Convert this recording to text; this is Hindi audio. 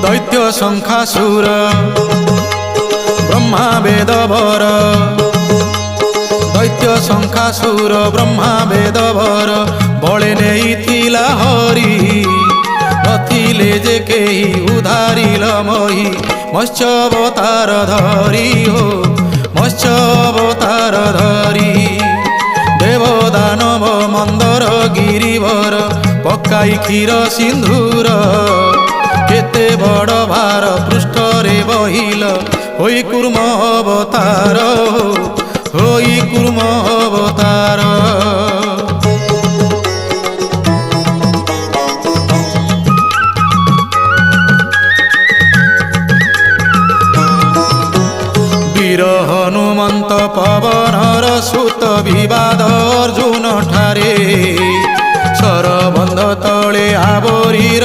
दैत्य शंखासुर ब्रह्मा वेदवर दैत्य शंखासुर ब्रह्मा वेदवर बळे नेइथिला हरि नथिले जे केही उधारिल मही मत्स्य अवतार धरी हो मत्स्य अवतार धरी देव दानव मंदर गिरिवर पकाई क्षीर सिंधुर केते बड़ भार पृष्ठरे बहिल होई कुर्म अवतार होई कुर्म अवतार वीर हनुमंत पवनर सुत विवाद अर्जुन ठारे सरबंध तले आवरी